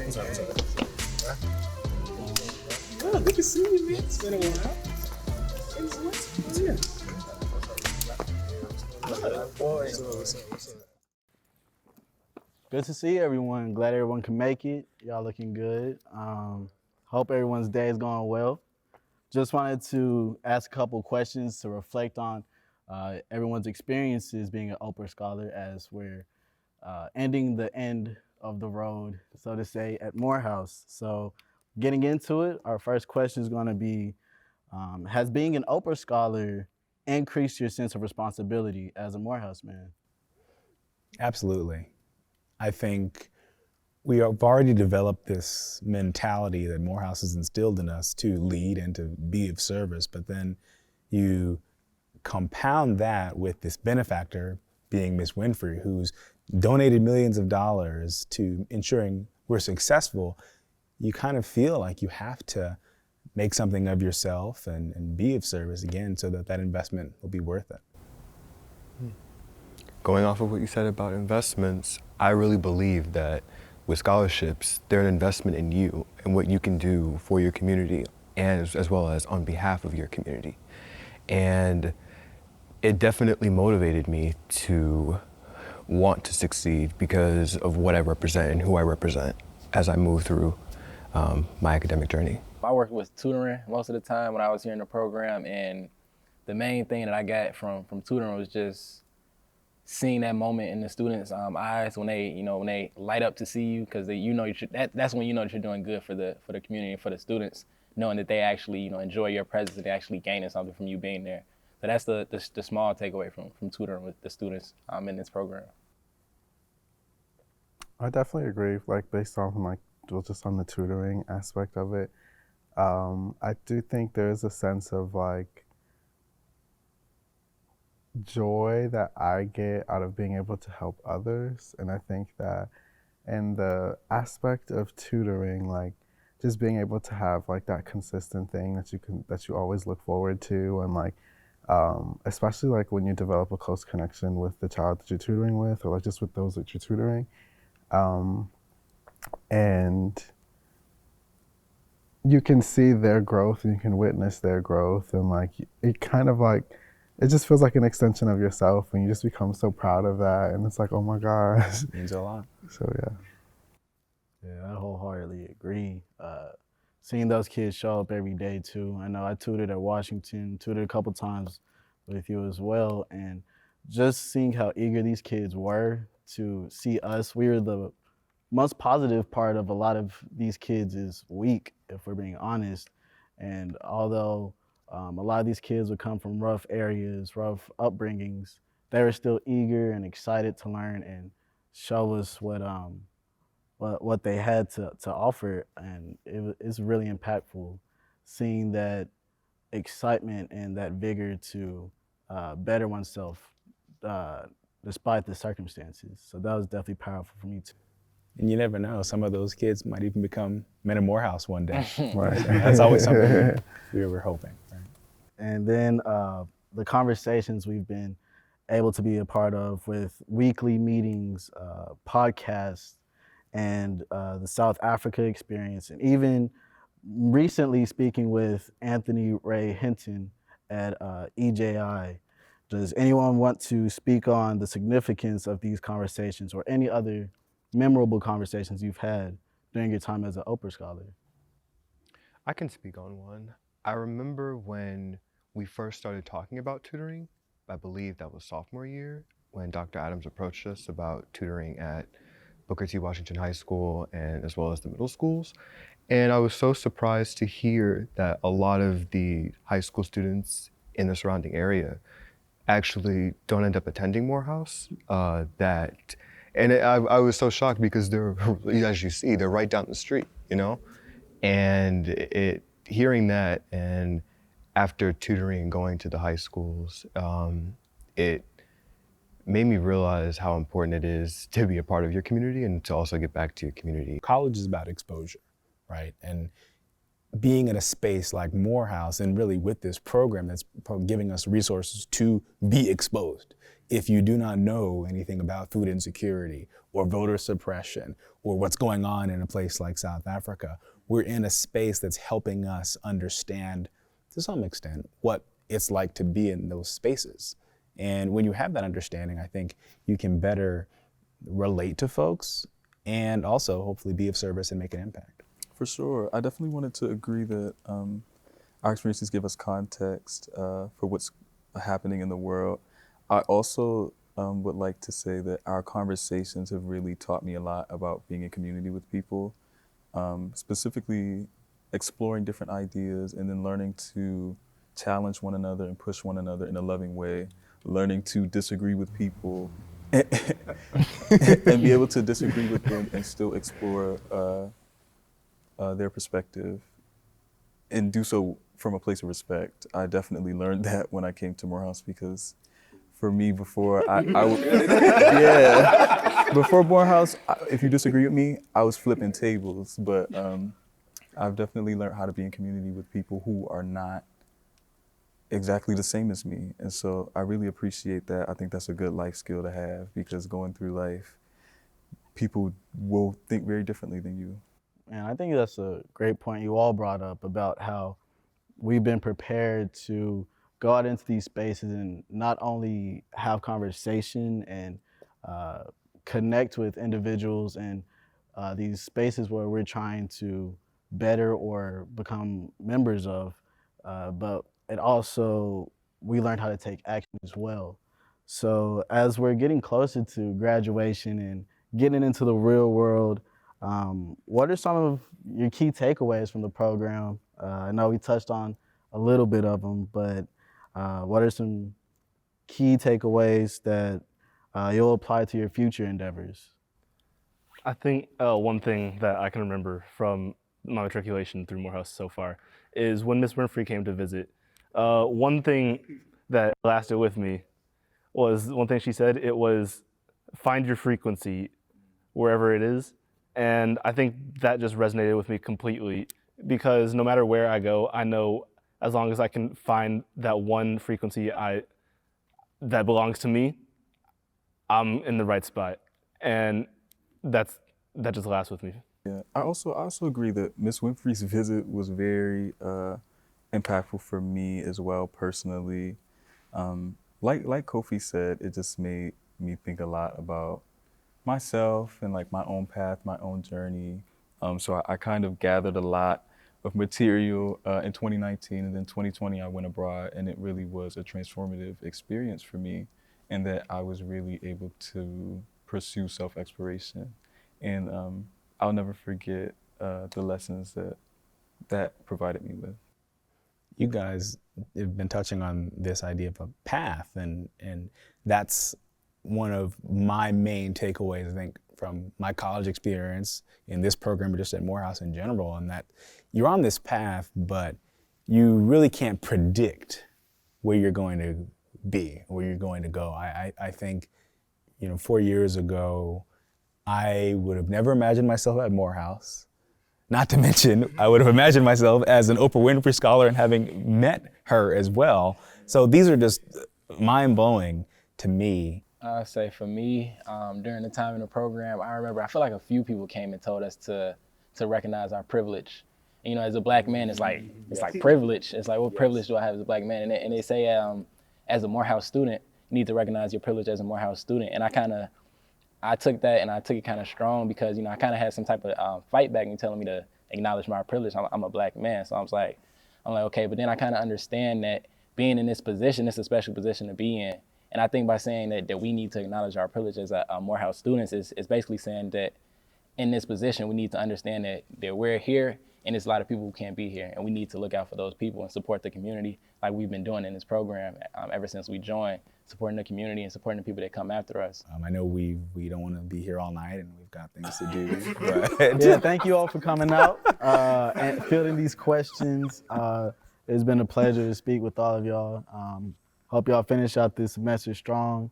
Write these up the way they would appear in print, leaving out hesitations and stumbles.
Oh, good to see you, man. It's been a while. Good to see everyone. Glad everyone can make it. Y'all looking good. Hope everyone's day is going well. Just wanted to ask a couple questions to reflect on everyone's experiences being an Oprah Scholar as we're ending the end of the road, so to say, at Morehouse. So getting into it, our first question is going to be, has being an Oprah Scholar increased your sense of responsibility as a Morehouse man? Absolutely. I think we have already developed this mentality that Morehouse has instilled in us to lead and to be of service, but then you compound that with this benefactor being Miss Winfrey, who's donated millions of dollars to ensuring we're successful. You kind of feel like you have to make something of yourself and be of service again so that that investment will be worth it. Going off of what you said about investments, I really believe that with scholarships, they're an investment in you and what you can do for your community and as well as on behalf of your community. And it definitely motivated me to want to succeed because of what I represent and who I represent as I move through my academic journey. I worked with tutoring most of the time when I was here in the program, and the main thing that I got from tutoring was just seeing that moment in the students' eyes when they light up to see you, because that's when you know that you're doing good for the community and for the students, knowing that they actually enjoy your presence and they actually gaining something from you being there. So that's the small takeaway from tutoring with the students in this program. I definitely agree. Like based on just on the tutoring aspect of it, I do think there is a sense of like joy that I get out of being able to help others, and I think that in the aspect of tutoring, like just being able to have like that consistent thing that you always look forward to, and like especially like when you develop a close connection with the child that you're tutoring with, or like just with those that you're tutoring, and you can see their growth and you can witness their growth, and like it kind of like it just feels like an extension of yourself, and you just become so proud of that, and it's like, oh my gosh. It means a lot. So Yeah, I wholeheartedly agree. Seeing those kids show up every day too. I know I tutored at Washington, tutored a couple times with you as well, and just seeing how eager these kids were to see us. We were the most positive part of a lot of these kids is weak, if we're being honest. And although a lot of these kids would come from rough areas, rough upbringings, they were still eager and excited to learn and show us what they had to offer. And it's really impactful seeing that excitement and that vigor to better oneself despite the circumstances. So that was definitely powerful for me too. And you never know, some of those kids might even become men of Morehouse one day. Right. That's always something we were hoping. Right? And then the conversations we've been able to be a part of with weekly meetings, podcasts, and the South Africa experience, and even recently speaking with Anthony Ray Hinton at EJI. Does anyone want to speak on the significance of these conversations or any other memorable conversations you've had during your time as an Oprah Scholar? I can speak on one. I remember when we first started talking about tutoring, I believe that was sophomore year, when Dr. Adams approached us about tutoring at Booker T. Washington High School and as well as the middle schools. And I was so surprised to hear that a lot of the high school students in the surrounding area actually don't end up attending Morehouse. And I was so shocked because they're, as you see, they're right down the street, And hearing that, and after tutoring and going to the high schools, it made me realize how important it is to be a part of your community and to also get back to your community. College is about exposure, right? And being in a space like Morehouse, and really with this program that's giving us resources to be exposed. If you do not know anything about food insecurity or voter suppression or what's going on in a place like South Africa, we're in a space that's helping us understand, to some extent, what it's like to be in those spaces. And when you have that understanding, I think you can better relate to folks and also hopefully be of service and make an impact. For sure. I definitely wanted to agree that our experiences give us context for what's happening in the world. I also would like to say that our conversations have really taught me a lot about being in community with people, specifically exploring different ideas and then learning to challenge one another and push one another in a loving way, learning to disagree with people and be able to disagree with them and still explore their perspective and do so from a place of respect. I definitely learned that when I came to Morehouse, because for me before before Morehouse, if you disagree with me, I was flipping tables, but I've definitely learned how to be in community with people who are not exactly the same as me. And so I really appreciate that. I think that's a good life skill to have, because going through life, people will think very differently than you. And I think that's a great point you all brought up about how we've been prepared to go out into these spaces and not only have conversation and connect with individuals and these spaces where we're trying to better or become members of, but it also, we learned how to take action as well. So as we're getting closer to graduation and getting into the real world, what are some of your key takeaways from the program? I know we touched on a little bit of them, but what are some key takeaways that you'll apply to your future endeavors? I think one thing that I can remember from my matriculation through Morehouse so far is when Miss Winfrey came to visit. One thing that lasted with me was one thing she said. It was, find your frequency wherever it is. And I think that just resonated with me completely, because no matter where I go, I know as long as I can find that one frequency that belongs to me, I'm in the right spot. And that just lasts with me. Yeah, I also agree that Miss Winfrey's visit was very impactful for me as well personally. Like Kofi said, it just made me think a lot about myself and like my own path, my own journey. So I kind of gathered a lot of material in 2019, and then 2020 I went abroad, and it really was a transformative experience for me, and that I was really able to pursue self-exploration. And I'll never forget the lessons that provided me with. You guys have been touching on this idea of a path, and that's one of my main takeaways, I think, from my college experience in this program, or just at Morehouse in general, and that you're on this path, but you really can't predict where you're going to be, where you're going to go. I think, 4 years ago, I would have never imagined myself at Morehouse. Not to mention, I would have imagined myself as an Oprah Winfrey Scholar and having met her as well. So these are just mind-blowing to me. I say for me, during the time in the program, I feel like a few people came and told us to recognize our privilege. And, as a black man, it's like privilege. It's like, what privilege do I have as a black man? And they say, as a Morehouse student, you need to recognize your privilege as a Morehouse student. And I took that and I took it kind of strong, because, I kind of had some type of fight back and telling me to acknowledge my privilege. I'm a black man, so I'm like, okay. But then I kind of understand that being in this position, it's a special position to be in. And I think by saying that we need to acknowledge our privilege as a Morehouse students is basically saying that in this position, we need to understand that we're here, and there's a lot of people who can't be here, and we need to look out for those people and support the community like we've been doing in this program ever since we joined, supporting the community and supporting the people that come after us. I know we don't want to be here all night, and we've got things to do. But Yeah, thank you all for coming out and fielding these questions. It's been a pleasure to speak with all of y'all. Hope y'all finish out this semester strong,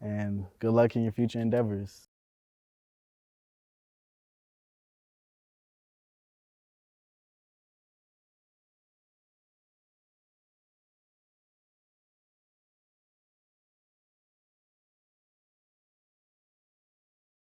and good luck in your future endeavors.